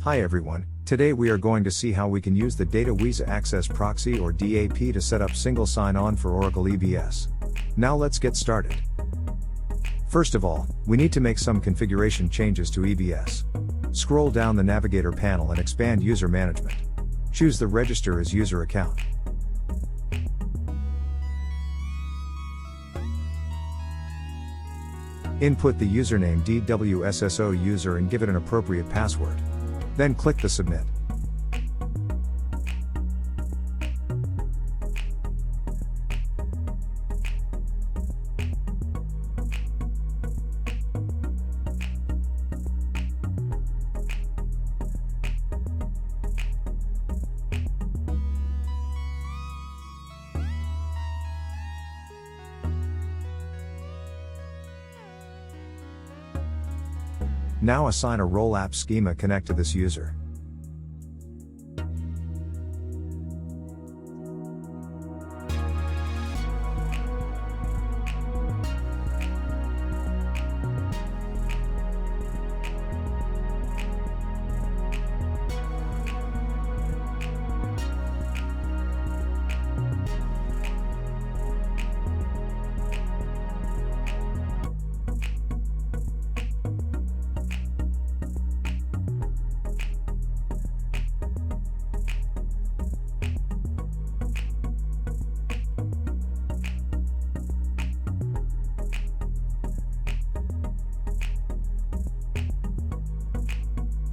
Hi everyone, today we are going to see how we can use the Datawiza Access Proxy or DAP to set up single sign-on for Oracle EBS. Now let's get started. First of all, we need to make some configuration changes to EBS. Scroll down the Navigator panel and expand User Management. Choose the Register as User Account. Input the username DWSSO user and give it an appropriate password. Then click the Submit. Now assign a role app schema connect to this user.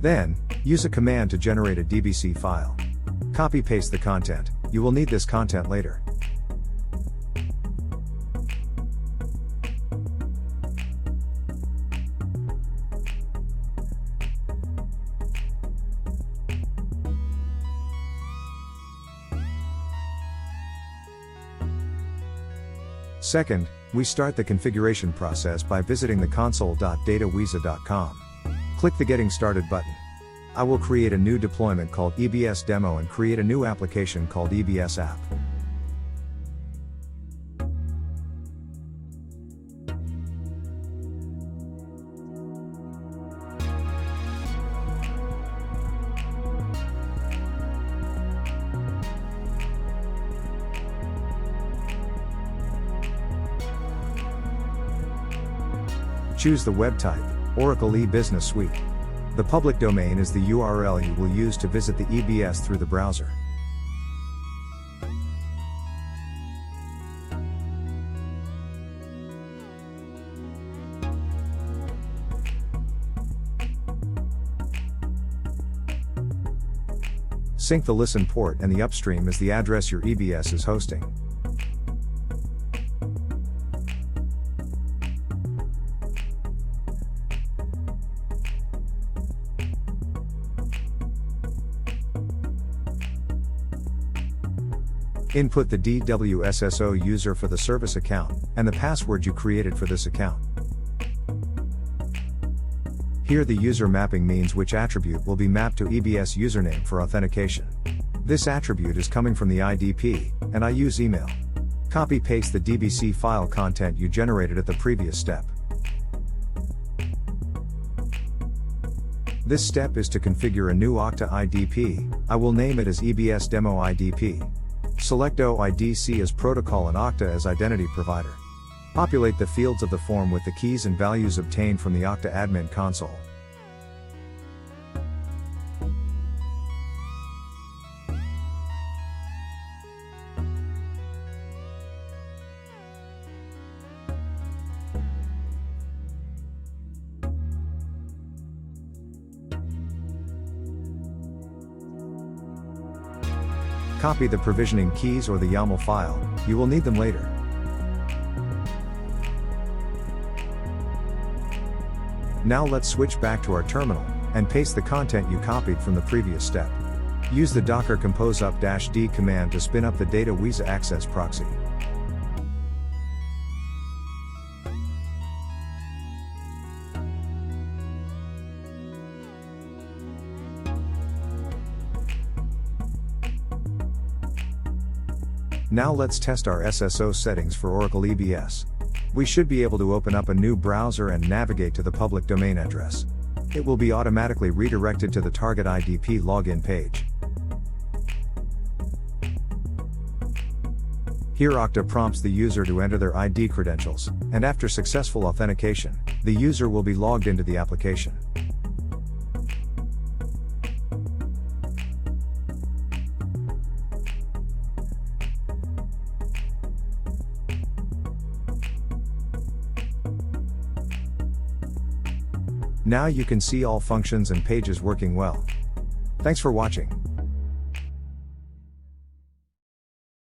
Then, use a command to generate a DBC file. Copy-paste the content, you will need this content later. Second, we start the configuration process by visiting the console.datawiza.com. Click the Getting Started button. I will create a new deployment called EBS Demo and create a new application called EBS App. Choose the web type, Oracle E-Business Suite. The public domain is the URL you will use to visit the EBS through the browser. Sync the listen port and the upstream as the address your EBS is hosting. Input the DWSSO user for the service account, and the password you created for this account. Here the user mapping means which attribute will be mapped to EBS username for authentication. This attribute is coming from the IDP, and I use email. Copy-paste the DBC file content you generated at the previous step. This step is to configure a new Okta IDP, I will name it as EBS Demo IDP. Select OIDC as protocol and Okta as identity provider. Populate the fields of the form with the keys and values obtained from the Okta admin console. Copy the provisioning keys or the YAML file, you will need them later. Now let's switch back to our terminal, and paste the content you copied from the previous step. Use the docker compose up-d command to spin up the Datawiza Access Proxy. Now let's test our SSO settings for Oracle EBS. We should be able to open up a new browser and navigate to the public domain address. it will be automatically redirected to the target IDP login page. Here Okta prompts the user to enter their ID credentials, and after successful authentication, the user will be logged into the application. Now you can see all functions and pages working well. Thanks for watching.